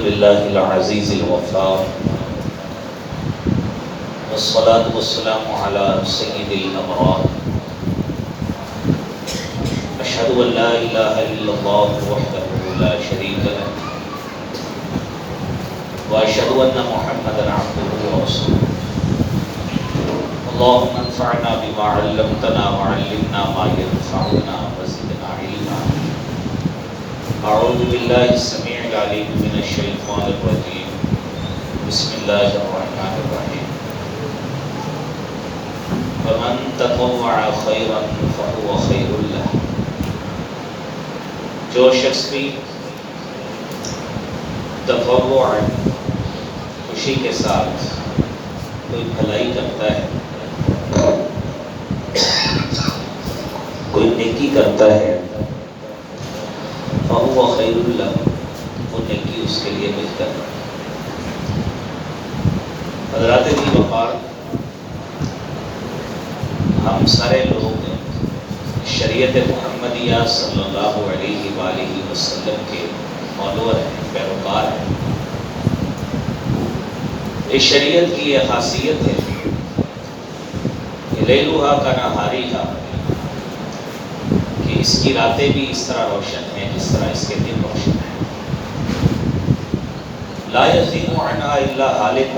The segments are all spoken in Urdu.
لله العزيز الغفار والصلاة والسلام على سيد الأبرار أشهد أن لا إله إلا الله وحده لا شريك له وأشهد أن محمدا عبده ورسوله اللهم انفعنا بما علمتنا وعلمنا ما ينفعنا وزدنا علما أعوذ بالله السميع العليم من الشيطان الرجيم بسم الله الرحمن الرحيم فمن تطوع خيرا فهو خير له جو شخص بھی تطوع خوشی کے ساتھ کوئی بھلائی کرتا ہے، کوئی نیکی کرتا ہے، فَهُوَ خَيْرٌ لَهُ، وہ نیکی اس کے لیے بہتر ہے۔ حضرات دی وقار، ہم سارے لوگ شریعت محمدیہ صلی اللہ علیہ وآلہ وسلم کے فالوور ہیں، پیروکار ہیں۔ اس شریعت کی یہ خاصیت ہے کہ لیلوہا کا نہاریہا، کہ اس کی راتیں بھی اس طرح روشن ہیں جس طرح اس کے دن روشن ہیں۔ لا یزیغ عنہا الا ہالک،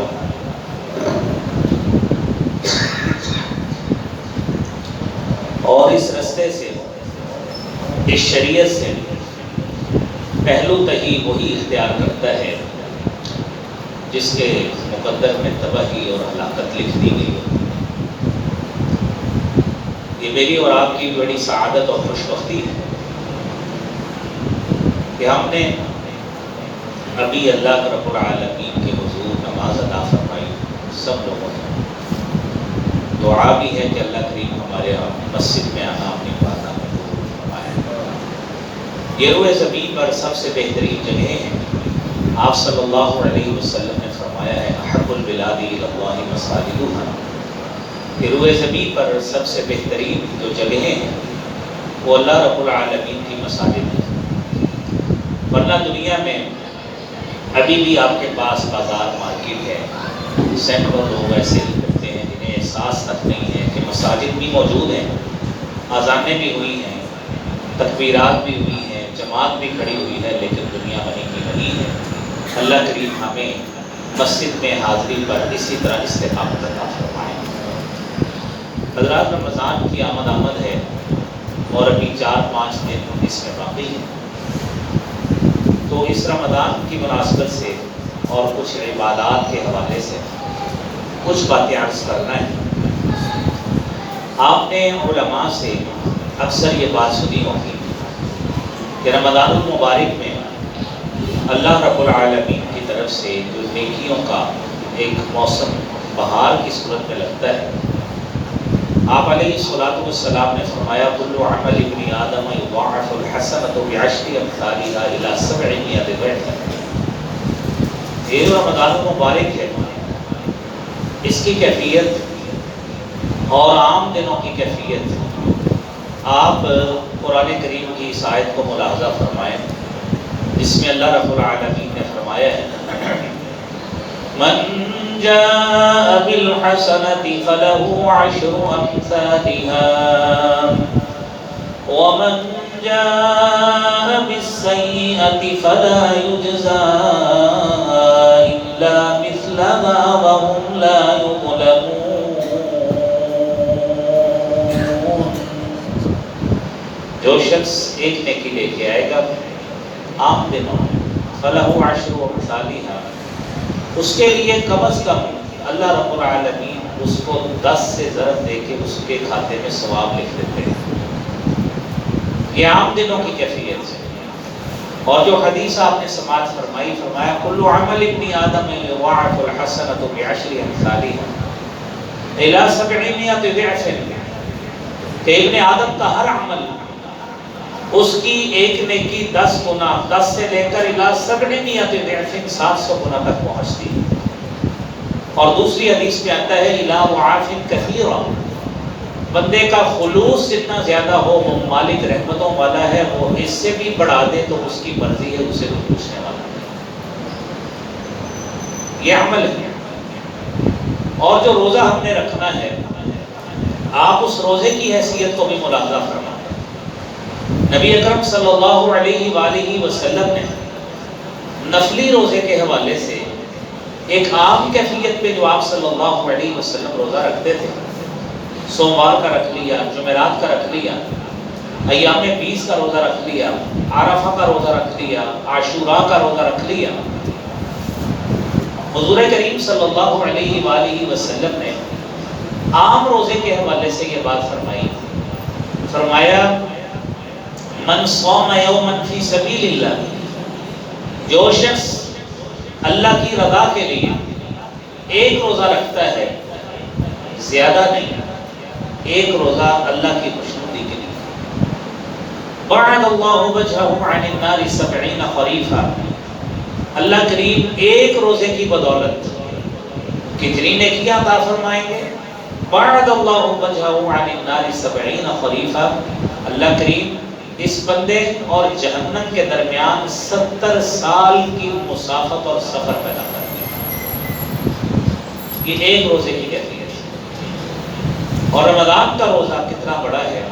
اور اس رستے سے، اس شریعت سے پہلو تہی وہی اختیار کرتا ہے جس کے مقدر میں تباہی اور ہلاکت لکھ دی گئی ہے۔ یہ میری اور آپ کی بڑی سعادت اور خوش بختی ہے کہ ہم نے ابھی اللہ رب العالمین کے حضور نماز ادا فرمائی، سب لوگوں نے۔ دعا بھی ہے کہ اللہ کریم ہمارے مسجد میں آنا اپنی بات فرمائے۔ یہ روئے زمین پر سب سے بہترین جگہیں ہیں۔ آپ صلی اللہ علیہ وسلم نے فرمایا ہے احب البلاد الی اللہ مساجدها، کہ روئے زمین پر سب سے بہترین جو جگہیں ہیں وہ اللہ رب العالمین کی مساجد ہیں۔ ورنہ دنیا میں ابھی بھی آپ کے پاس بازار مارکیٹ ہے، سینکڑوں لوگ ایسے ہی کرتے ہیں جنہیں احساس تک نہیں ہے کہ مساجد بھی موجود ہیں، اذانیں بھی ہوئی ہیں، تکبیرات بھی ہوئی ہیں، جماعت بھی کھڑی ہوئی ہے، لیکن دنیا وہیں کی وہیں ہے۔ اللہ کریم ہمیں مسجد میں حاضری پر اسی طرح استقامت عطا فرمائے۔ حضرات، رمضان کی آمد ہے اور ابھی 4-5 دن اس میں باقی ہیں، تو اس رمضان کی مناسبت سے اور کچھ عبادات کے حوالے سے کچھ باتیں عرض کرنا ہے۔ آپ نے علماء سے اکثر یہ بات سنی ہوگی کہ رمضان المبارک میں اللہ رب العالمین کی طرف سے جو نیکیوں کا ایک موسم بہار کی صورت میں لگتا ہے، آپ علیہ الصلوۃ والسلام نے فرمایا کل عمل ابن آدم یضاعف الحسنۃ بعشر امثالها الی 700 ضعف۔ یہ رمضان المبارک ہے، اس کی کیفیت اور عام دنوں کی کیفیت آپ قرآن کریم کی اس آیت کو ملاحظہ فرمائیں جس میں اللہ رب العالمین نے فرمایا ہے من جاء بالحسنۃ فلہ عشر امثالها ومن جاء بالسیئۃ فلا یجزى الا مثلها وهم لا یظلمون۔ جو شخص ایک نیکی لے کے آئے گا عام دنوں فلہ عشر امثالها، اس کے لیے کم از کم اللہ رب العالمین اس کو 10 سے ضرب دے کے اس کے کھاتے میں ثواب لکھ دیتے ہیں۔ یہ عام دنوں کی کیفیت ہے۔ اور جو حدیث آپ نے سماعت فرمائی، فرمایا کل عمل ابن آدم یضاعف الحسنۃ بعشر امثالها الی 700 ضعف، کہ ابن آدم کا ہر عمل اس کی ایک نیکی 10 گنا، 10 سے لے کر الی 700 ضعف 700 گنا تک پہنچتی ہے۔ اور دوسری حدیث میں آتا ہے الی ضعاف کثیرہ، بندے کا خلوص جتنا زیادہ ہو وہ مالک رحمتوں والا ہے، وہ اس سے بھی بڑھا دے تو اس کی مرضی ہے، اسے تو پوچھنے والا ہے۔ یہ عمل ہے۔ اور جو روزہ ہم نے رکھنا ہے، آپ اس روزے کی حیثیت کو بھی ملاحظہ فرمائیں۔ نبی اکرم صلی اللہ علیہ وآلہ وسلم نے نفلی روزے کے حوالے سے ایک عام کیفیت پہ جو آپ صلی اللہ علیہ وسلم روزہ رکھتے تھے، سوموار کا رکھ لیا، جمعرات کا رکھ لیا، ایام 20 کا روزہ رکھ لیا، عرفہ کا روزہ رکھ لیا، عاشوراء کا روزہ رکھ لیا۔ حضور کریم صلی اللہ علیہ وآلہ وسلم نے عام روزے کے حوالے سے یہ بات فرمائی، فرمایا من صام یوما فی سبیل اللہ، جو شخص اللہ کی رضا کے لیے ایک روزہ رکھتا ہے، زیادہ نہیں، ایک روزہ اللہ کی خوشنودی کے لیے، بعد اللہ وجہہ عن النار 70 خریفا، اللہ کریم ایک روزے کی بدولت کتنی نیکیاں عطا فرمائیں گے؟ بعد اللہ وجہہ عن النار 70 خریفا، اللہ کریم اس بندے اور جہنم کے درمیان 70 سال کی مسافت اور سفر پیدا کر دے۔ یہ ایک روزے کی کیفیت ہے۔ اور رمضان کا روزہ کتنا بڑا ہے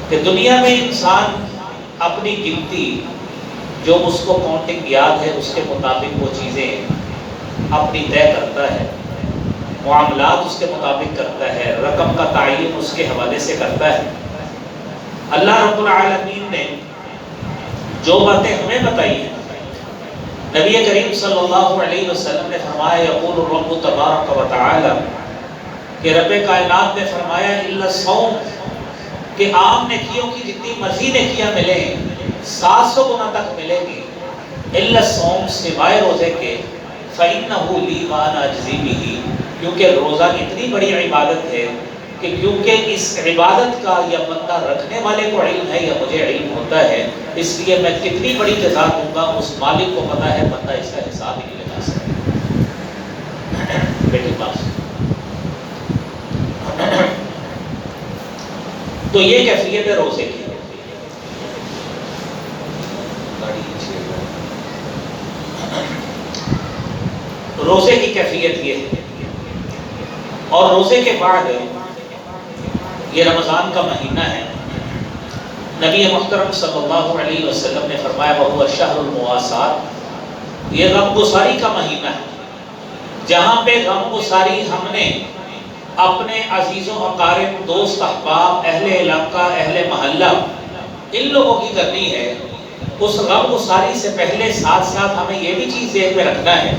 کہ دنیا میں انسان اپنی گنتی جو اس کو کاؤنٹنگ یاد ہے اس کے مطابق وہ چیزیں اپنی طے کرتا ہے، معاملات اس کے مطابق کرتا ہے، رقم کا تعین اس کے حوالے سے کرتا ہے۔ اللہ رب العالمین نے جو باتیں ہمیں بتائی ہیں، نبی کریم صلی اللہ علیہ وسلم نے فرمایا یقول الرب تبارک و تعالی، کہ رب کائنات نے فرمایا الا الصوم، کہ عام نیکیوں کی جتنی مرضی نیکیاں ملیں 700 گنا تک ملیں گی، الا الصوم، سوائے روزے کے، فإنه لی وأنا أجزی بہ، کیونکہ روزہ اتنی بڑی عبادت ہے کہ کیونکہ اس عبادت کا یا بندہ رکھنے والے کو علم ہے یا مجھے علم ہوتا ہے، اس لیے میں کتنی بڑی جزا دوں گا اس مالک کو پتا ہے، بندہ اس کا حساب ہی نہیں لگا سکتا۔ بیٹی پاس تو یہ کیفیت ہے روزے کی۔ روزے کی کیفیت یہ ہے۔ اور روزے کے بعد یہ رمضان کا مہینہ ہے، نبی محترم صلی اللہ علیہ وسلم نے فرمایا وَهُوَ شَهْرُ الْمُوَاسَاةِ، یہ غم گساری کا مہینہ ہے، جہاں پہ غم گساری ہم نے اپنے عزیزوں اقارب، دوست احباب، اہل علاقہ، اہل محلہ، ان لوگوں کی کرنی ہے۔ اس غم گساری سے پہلے ساتھ ساتھ ہمیں یہ بھی چیز ذہن میں رکھنا ہے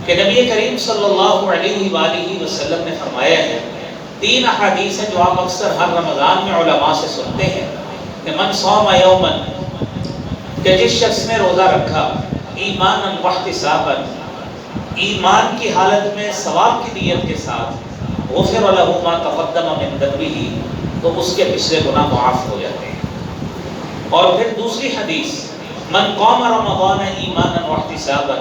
کہ نبی کریم صلی اللہ علیہ وآلہ وسلم نے فرمایا ہے، 3 احادیث ہیں جو آپ اکثر ہر رمضان میں علماء سے سنتے ہیں، کہ من صام یوما، کہ جس شخص نے روزہ رکھا، ایمانا واحتسابا، ایمان کی حالت میں ثواب کی نیت کے ساتھ، غفر لہ ما تقدم من ذنبہ، تو اس کے پچھلے گناہ معاف ہو جاتے ہیں۔ اور پھر دوسری حدیث، من قام رمضان ایمانا واحتسابا،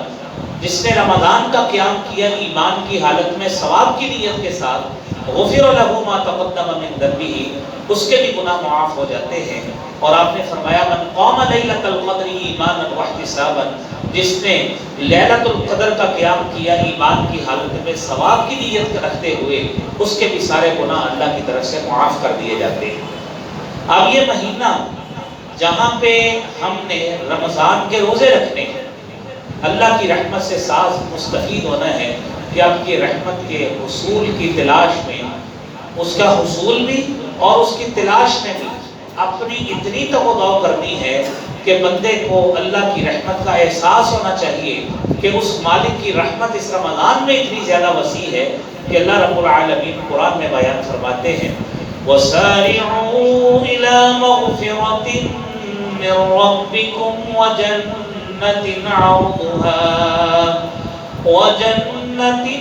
جس نے رمضان کا قیام کیا ایمان کی حالت میں ثواب کی نیت کے ساتھ، غفر لہ ما تقدم من ذنبہ، اس کے بھی گناہ معاف ہو جاتے ہیں۔ اور آپ نے فرمایا من قام لیلۃ القدر ایمانا واحتسابا، جس نے لیلۃ القدر کا قیام کیا ایمان کی حالت میں ثواب کی نیت رکھتے ہوئے، اس کے بھی سارے گناہ اللہ کی طرف سے معاف کر دیے جاتے ہیں۔ اب یہ مہینہ جہاں پہ ہم نے رمضان کے روزے رکھنے ہیں، اللہ کی رحمت سے ساز مستفید ہونا ہے کہ آپ کی رحمت کے حصول کی تلاش میں، اس کا حصول بھی اور اس کی تلاش میں بھی اپنی اتنی تقویٰ کرنی ہے کہ بندے کو اللہ کی رحمت کا احساس ہونا چاہیے کہ اس مالک کی رحمت اس رمضان میں اتنی زیادہ وسیع ہے کہ اللہ رب العالمین قرآن میں بیان فرماتے ہیں وَسَارِعُوا إِلَى مَغْفِرَةٍ مِّن رَّبِّكُمْ وَجَنَّةٍ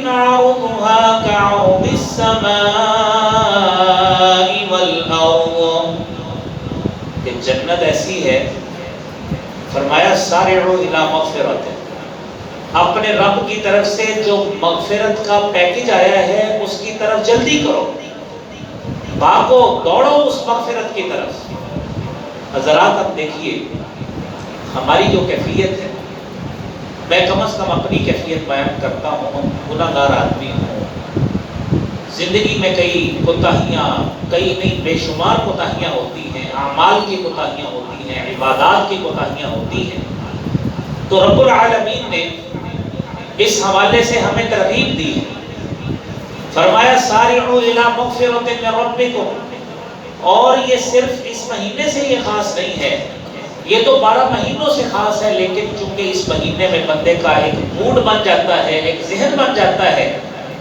عَرْضُهَا كَعَرْضِ السَّمَاءِ وَالْأَرْضِ، کہ جنت ایسی ہے، فرمایا سارعوا إِلَى مَغْفِرَةٍ، اپنے رب کی طرف سے جو مغفرت کا پیکج آیا ہے اس کی طرف جلدی کرو، بھاگو دوڑو اس مغفرت کی طرف۔ حضرات اب دیکھیے ہماری جو کیفیت ہے، میں کم از کم اپنی کیفیت بیان کرتا ہوں، گناہگار آدمی ہوں، زندگی میں کئی کوتاہیاں، کئی نہیں بے شمار کوتاہیاں ہوتی ہیں، اعمال کی کوتاہیاں ہوتی ہیں، عبادات کی کوتاہیاں ہوتی ہیں۔ تو رب العالمین نے اس حوالے سے ہمیں ترغیب دی ہے، فرمایا سارعوا الی مغفرۃ من ربکم، اور یہ صرف اس مہینے سے یہ خاص نہیں ہے، یہ تو 12 مہینوں سے خاص ہے، لیکن چونکہ اس مہینے میں بندے کا ایک موڈ بن جاتا ہے، ایک ذہن بن جاتا ہے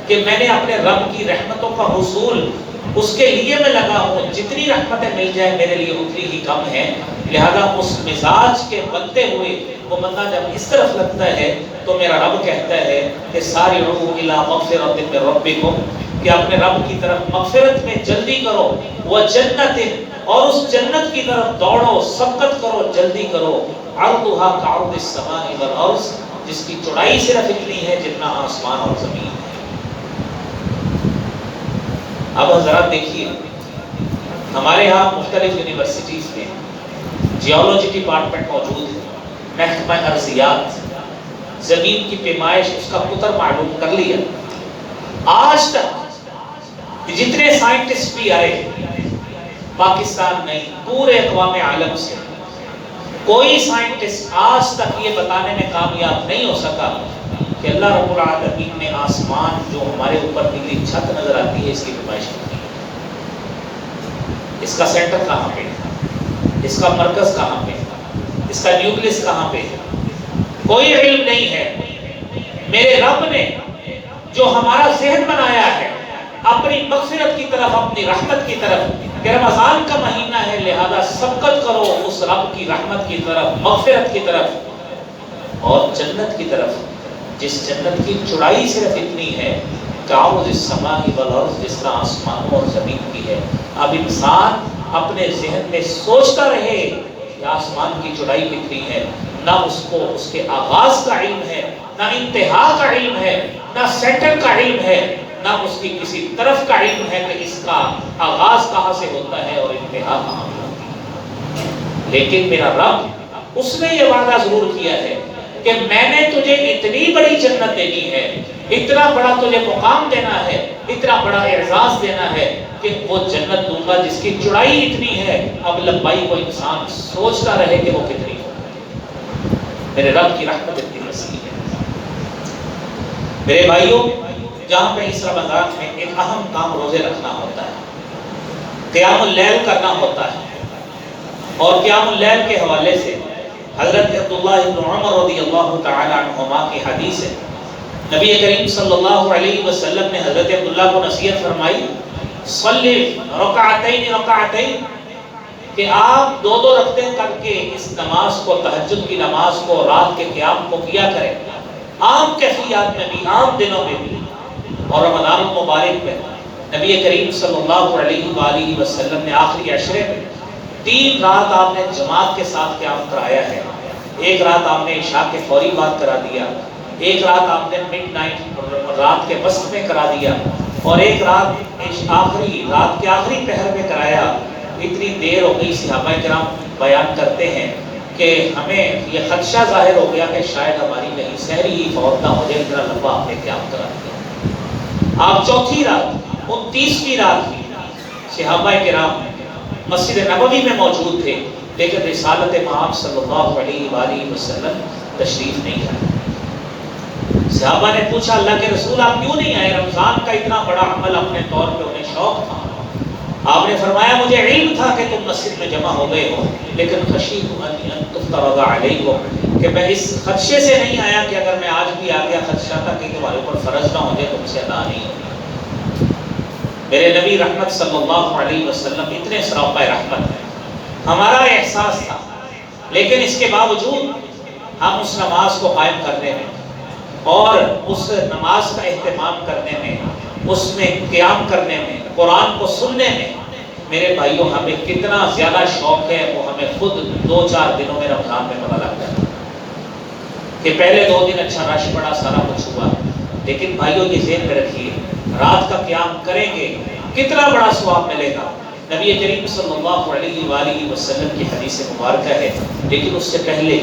کہ میں نے اپنے رب کی رحمتوں کا حصول اس کے لیے میں لگا ہوں، جتنی رحمتیں مل جائیں میرے لیے اتنی ہی کم ہیں، لہذا اس مزاج کے بنتے ہوئے وہ بندہ جب اس طرف لگتا ہے تو میرا رب کہتا ہے کہ سارعوا الی مغفرۃ من ربکم، کہ اپنے رب کی طرف مغفرت میں جلدی کرو، وجنت، اور اس جنت کی طرف دوڑو، سبقت کرو، جلدی کرو، عرضھا کعرض السماء والارض، جس کی چوڑائی صرف اتنی ہے جتنا آسمان اور زمین ہے۔ اب حضرات دیکھیے، ہمارے ہاں مختلف یونیورسٹیز میں جیولوجی ڈپارٹمنٹ موجود ہے، محکمہ ارضیات، زمین کی پیمائش اس کا قطر معلوم کر لیا۔ آج تک جتنے سائنٹسٹ بھی آئے پاکستان نہیں پورے اقوام عالم سے، کوئی سائنٹسٹ آج تک یہ بتانے میں کامیاب نہیں ہو سکا کہ اللہ رب العالمین نے آسمان جو ہمارے اوپر نیلی چھت نظر آتی ہے اس کی پیمائش کی، اس کا سینٹر کہاں پہ ہے، اس کا مرکز کہاں پہ ہے، اس کا نیوکلس کہاں پہ ہے، کوئی علم نہیں ہے۔ میرے رب نے جو ہمارا ذہن بنایا ہے اپنی مغفرت کی طرف، اپنی رحمت کی طرف، کہ رمضان کا مہینہ ہے لہذا سبقت کرو اس رب کی رحمت کی طرف، مغفرت کی طرف اور جنت کی طرف، جس جنت کی چوڑائی صرف اتنی ہے کعرض السماء والارض، جس طرح آسمانوں اور زمین کی ہے۔ اب انسان اپنے ذہن میں سوچتا رہے کہ آسمان کی چوڑائی کتنی ہے، نہ اس کو اس کے آغاز کا علم ہے، نہ انتہا کا علم ہے، نہ سینٹر کا علم ہے، نہ اس کی کسی طرف کا علم ہے کہ اس کا آغاز کہاں سے ہوتا ہے اور انتہا کہاں ہوتی ہے۔ لیکن میرا رب، اس نے یہ وعدہ ضرور کیا ہے کہ میں نے تجھے اتنی بڑی جنت دینی ہے، اتنا بڑا تجھے مقام دینا ہے، اتنا بڑا اعزاز دینا ہے کہ وہ جنت دوں گا جس کی چوڑائی اتنی ہے، اب لمبائی کو انسان سوچتا رہے کہ وہ کتنی ہو۔ میرے رب کی رحمت اتنی وسیع ہے۔ میرے بھائیوں، جہاں پہ اس رمضان میں ایک اہم کام روزے رکھنا ہوتا ہے، قیام اللیل کرنا ہوتا ہے، اور قیام اللیل کے حوالے سے حضرت عبداللہ ابن عمر رضی اللہ تعالی عنہما کی حدیث ہے، نبی کریم صلی اللہ علیہ وسلم نے حضرت عبداللہ کو نصیحت فرمائی، صلی رکعتین رکعتین، کہ آپ دو دو رکعتیں کر کے اس نماز کو، تہجد کی نماز کو، رات کے قیام کو کیا کریں، عام کیفیات میں بھی، عام دنوں میں بھی، اور رمضان المبارک میں نبی کریم صلی اللہ علیہ وآلہ وسلم نے آخری عشرے میں 3 رات آپ نے جماعت کے ساتھ قیام کرایا ہے۔ ایک رات آپ نے عشاء کے فوری بعد کرا دیا، ایک رات آپ نے مڈ نائٹ رات کے وسط میں کرا دیا، اور ایک رات آخری رات کے آخری پہر میں کرایا۔ اتنی دیر ہو گئی، صحابہ کرام بیان کرتے ہیں کہ ہمیں یہ خدشہ ظاہر ہو گیا کہ شاید ہماری کہیں سحری ہی فوت نہ ہو جائے، اتنا لمبا آپ نے قیام کرا دیا۔ آپ چوتھی رات، 29ویں رات کی، صحابہ کرام مسجد نبوی میں موجود تھے، لیکن رسالت مآب صلی اللہ علیہ وآلہ وسلم تشریف نہیں لائے۔ صحابہ نے پوچھا، اللہ کے رسول آپ کیوں نہیں آئے؟ رمضان کا اتنا بڑا عمل اپنے طور پہ انہیں شوق تھا۔ آپ نے فرمایا مجھے علم تھا کہ تم مسجد میں جمع ہو گئے ہو، لیکن خشیت ان تفترض علیکم، کہ میں اس خدشے سے نہیں آیا کہ اگر میں آج بھی آ گیا، خدشہ تھا کہ تمہارے اوپر فرض نہ ہو جائے، تم سے ادا نہیں ہوگی۔ میرے نبی رحمت صلی اللہ علیہ وسلم اتنے سراپا رحمت ہے، ہمارا احساس تھا، لیکن اس کے باوجود ہم اس نماز کو قائم کرنے میں اور اس نماز کا اہتمام کرنے میں، اس میں قیام کرنے میں، قرآن کو سننے میں، میرے بھائیوں ہمیں کتنا زیادہ شوق ہے وہ ہمیں خود 2-4 دنوں میں رمضان میں پتہ لگتا ہے کہ پہلے 2 دن اچھا رش پڑا، سارا کچھ ہوا، لیکن بھائیوں یہ ذہن میں رکھیے، رات کا قیام کریں گے کتنا بڑا ثواب ملے گا۔ نبی کریم صلی اللہ علیہ وآلہ وسلم کی حدیث مبارکہ ہے، لیکن اس سے پہلے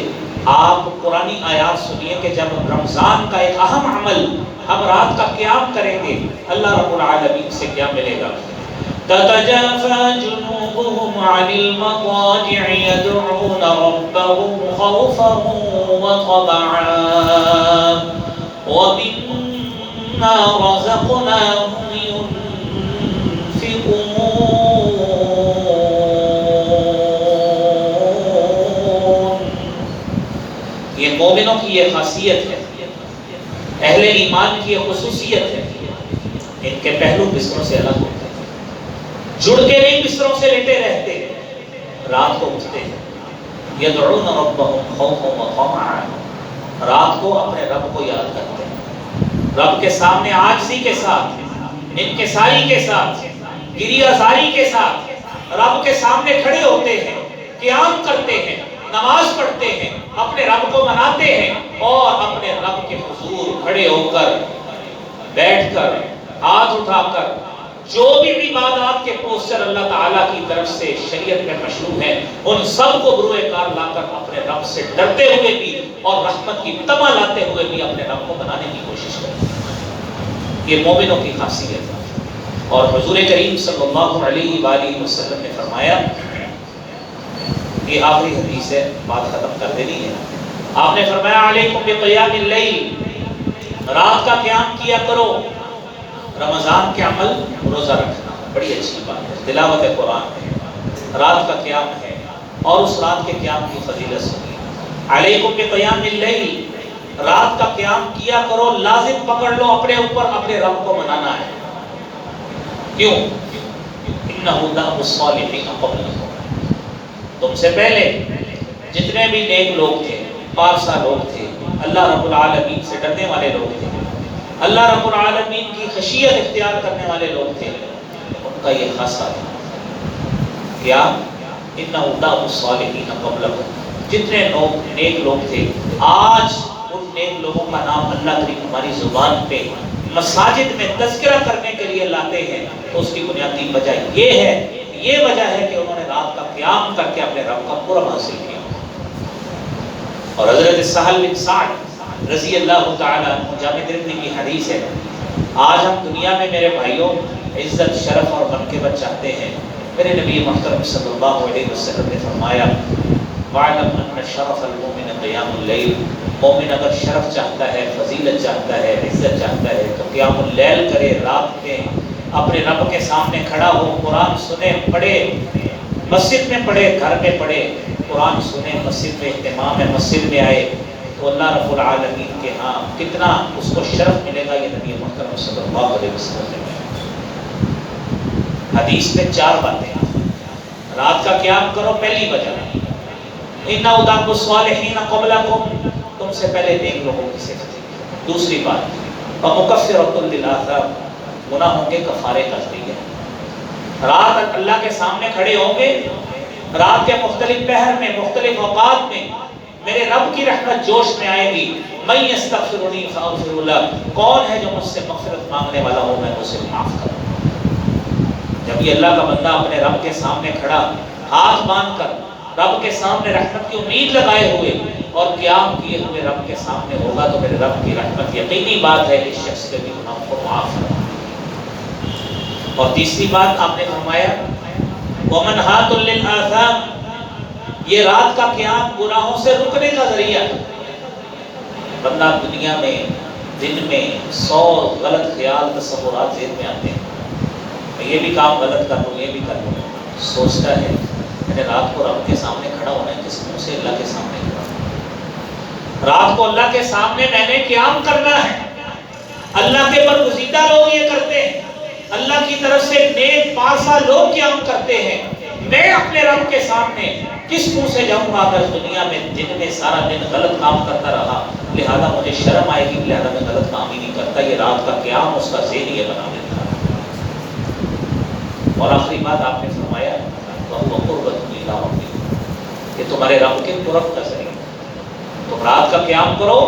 آپ قرآنی آیات سنیے کہ جب رمضان کا ایک اہم عمل ہم رات کا قیام کریں گے، اللہ رب العالمین سے کیا ملے گا؟ تتجافى جنوبهم عن المضاجع يدعون ربهم خوفا وطمعا ومما رزقناهم ينفقون۔ یہ مومنوں کی یہ خاصیت ہے، اہل ایمان کی یہ خصوصیت ہے، ان کے پہلو بستروں سے الگ ہوتے ہیں، جڑ کے نہیں بستروں سے لیٹے رہتے، رات کو اٹھتے ہیں، یدعون ربهم خوفا وطمعا، رات کو اپنے رب کو یاد کرتے ہیں، رب کے سامنے عاجزی کے ساتھ، انکساری کے ساتھ، گریہ زاری کے ساتھ رب کے سامنے کھڑے ہوتے ہیں، قیام کرتے ہیں، نماز پڑھتے ہیں، اپنے رب کو مناتے ہیں، اور اپنے رب کے حضور کھڑے ہو کر، بیٹھ کر، ہاتھ اٹھا کر جو بھی عبادات کے پوسچر اللہ تعالیٰ کی طرف سے شریعت میں مشروع ہیں، ان سب کو بروئے کار لا کر اپنے رب سے ڈرتے ہوئے بھی اور رحمت کی تمنا لاتے ہوئے بھی اپنے رب کو بنانے کی کوشش کرتے ہیں۔ یہ مومنوں کی خاصیت ہے۔ اور حضور کریم صلی اللہ علیہ وآلہ وسلم نے فرمایا، یہ آخری حدیث ہے، بات ختم کر دینی ہے، آپ نے فرمایا علیکم بقیام اللیل، رات کا قیام کیا کرو۔ رمضان کے عمل روزہ رکھنا بڑی اچھی بات ہے، تلاوت قرآن ہے، رات کا قیام ہے، اور اس رات کے قیام کی فضیلت سنیے۔ علیکم بقیام اللیل، رات کا قیام کیا کرو، لازم پکڑ لو اپنے اوپر، اپنے رب کو منانا ہے۔ کیوں؟ انہ دأب الصالحین قبلکم، تم سے پہلے جتنے بھی نیک لوگ تھے، پارسا لوگ تھے، اللہ رب العالمین سے ڈرنے والے لوگ تھے، اللہ رب العالمین کی خشیت اختیار کرنے والے لوگ تھے، ان کا یہ خاصہ تھا کیا؟ انہ دأب الصالحین قبلکم، جتنے نیک لوگ تھے، آج ان نیک لوگوں کا نام اللہ کریم ہماری زبان پہ مساجد میں تذکرہ کرنے کے لیے لاتے ہیں، تو اس کی بنیادی وجہ یہ وجہ ہے کہ انہوں نے رات کا قیام کر کے اپنے رب کا قرب حاصل کیا۔ اور حضرت سہل بن سعد رضی اللہ تعالیٰ عنہ، جامع ترمذی کی حدیث ہے، آج ہم دنیا میں میرے بھائیوں عزت، شرف اور منقبت چاہتے ہیں، میرے نبی محترم صلی اللہ علیہ وسلم نے فرمایا وَاعْلَمْ أَنَّ شَرَفَ الْمُؤْمِنِ قِيَامُ اللَّيْلِ، مومن اگر شرف چاہتا ہے، فضیلت چاہتا ہے، عزت چاہتا ہے، تو قیام اللیل کرے، رات میں اپنے رب کے سامنے کھڑا ہو، قرآن سنے، پڑھے، مسجد میں پڑھے، گھر میں پڑھے، قرآن سنے، مسجد میں اہتمام ہے، مسجد میں آئے، تو اللہ رب العالمین کے ہاں کتنا اس کو شرف ملے گا، یہ نبی محترم صلی اللہ علیہ وسلم نے حدیث میں 4 باتیں۔ رات کا قیام کرو، پہلی وجہ، اِنَّ دأب الصَّالِحِینَ قَبْلَکُم، تم سے پہلے نیک لوگوں کی صفت ہے۔ دوسری بات، وَمُكَفِّرَةٌ لِلْآثَامِ، گناہوں کے کفارے کا ذریعہ۔ رات اللہ کے سامنے کھڑے ہوں گے، رات کے مختلف پہر میں، مختلف اوقات میں میرے رب کی رحمت جوش میں آئے گی۔ مَن يَسْتَغْفِرُنِي فَأَغْفِرُ لَهُ، کون ہے جو مجھ سے مغفرت مانگنے والا ہو، میں اسے معاف کروں۔ جب یہ اللہ کا بندہ اپنے رب کے سامنے کھڑا، ہاتھ باندھ کر رب کے سامنے رحمت کی امید لگائے ہوئے اور قیام کیے ہوئے رب کے سامنے ہوگا، تو میرے رب کی رحمت یقینی بات ہے کہ اس شخص کے بھی گناہوں کو معاف کرے۔ اور تیسری بات آپ نے فرمایا وَمَنْهَاتٌ لِلْآثَامِ، یہ رات کا قیام گناہوں سے رکنے کا ذریعہ ہے۔ بندہ دنیا میں دن میں 100 غلط خیال، تصورات ذہن میں آتے ہیں، میں یہ بھی کام غلط کر لوں، یہ بھی کر لوں، سوچتا ہے میں نے رات کو رب کے سامنے کھڑا ہونا ہے، جس منہ سے اللہ کے سامنے کھڑا ہونا، رات کو اللہ کے سامنے میں نے قیام کرنا ہے۔ اللہ کے برگزیدہ لوگ یہ کرتے ہیں، اللہ کی طرف سے نیک پارسا لوگ قیام کرتے ہیں، میں اپنے رب کے سامنے کس منہ سے جاؤں گا؟ اگر دنیا میں دن میں سارا دن غلط کام کرتا رہا، لہذا مجھے شرم آئے گی، لہذا میں غلط کام ہی نہیں کرتا۔ یہ رات کا قیام اس کا ذہن یہ بنا دیتا ہے۔ اور آخری بات آپ نے فرمایا وَهُوَ قُرْبَةٌ إِلَىٰ رَبِّكُمْ، یہ تمہارے رب کے قرب کا ذریعہ۔ تم رات کا قیام کرو،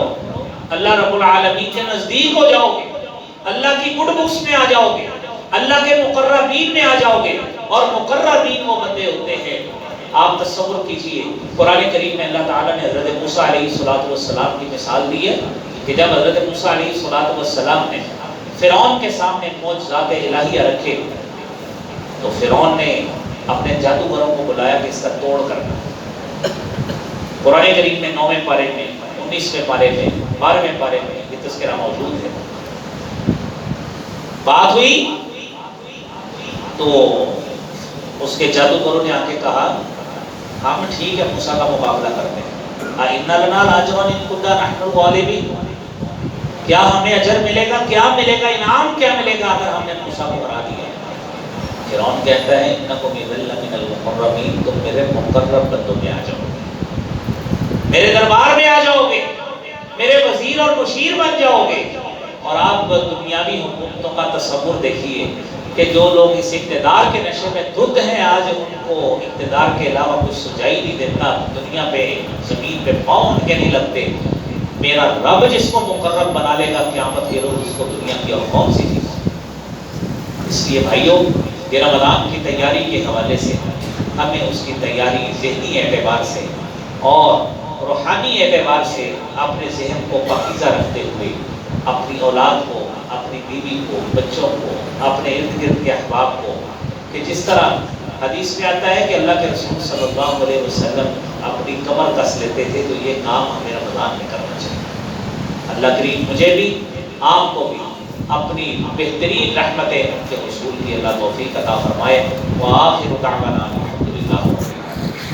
اللہ رب العالمین کے نزدیک ہو جاؤ گے، اللہ کی گڈ بکس میں آ جاؤ گے، اللہ کے مقربین میں آ جاؤ گے، اور مقربین وہ بندے ہوتے ہیں۔ آپ تصور کیجئے قرآن کریم میں اللہ تعالیٰ نے حضرت موسیٰ علیہ السلام کی مثال دی ہے کہ جب حضرت موسیٰ علیہ السلام نے فرعون کے سامنے معجزات الہیہ رکھے تو فرعون نے اپنے جادوگروں کو بلایا کہ اس کا توڑ کرنا۔ قرآن کریم میں 9ویں پارے میں، 19ویں پارے میں، 12ویں پارے میں یہ تذکرہ موجود ہے۔ بات ہوئی تو اس کے جادوگروں نے آ کے کہا ہم ٹھیک ہے موسیٰ کا مقابلہ کرتے ہیں، اِنَّ لَنَا لَأَجْرًا إِن كُنَّا نَحْنُ الْغَالِبِينَ، کیا ہمیں اجر ملے گا، کیا ملے گا، انعام کیا ملے گا اگر ہم نے موسیٰ کو ہرا دیا۔ فرعون کہتا ہے اِنَّكُمْ إِذًا لَمِنَ الْمُقَرَّبِينَ، تم میرے مقرب بندوں میں آ جاؤ گے، میرے دربار میں آ جاؤ گے، میرے وزیر اور مشیر بن جاؤ گے۔ اور آپ دنیاوی حکومتوں کا تصور دیکھیے کہ جو لوگ اس اقتدار کے نشے میں دھت ہیں، آج ان کو اقتدار کے علاوہ کچھ سجائی نہیں دیتا، دنیا پہ زمین پہ پاؤں ان کے نہیں لگتے۔ میرا رب جس کو مقرب بنا لے گا قیامت کے روز، اس کو دنیا کی اور کون سی چیز۔ اس لیے بھائیوں، یہ رمضان کی تیاری کے حوالے سے ہمیں اس کی تیاری ذہنی اعتبار سے اور روحانی اعتبار سے اپنے ذہن کو پاکیزہ رکھتے ہوئے اپنی اولاد کو، اپنی بیوی کو، بچوں کو، اپنے ارد گرد کے احباب کو، کہ جس طرح حدیث میں آتا ہے کہ اللہ کے رسول صلی اللہ علیہ وسلم اپنی کمر کس لیتے تھے، تو یہ کام ہمیں رمضان میں کرنا چاہیے۔ اللہ کریم مجھے بھی، آپ کو بھی اپنی بہترین رحمت کے حصول کی اللہ توفیق عطا فرمائے۔ وآخر دعوانا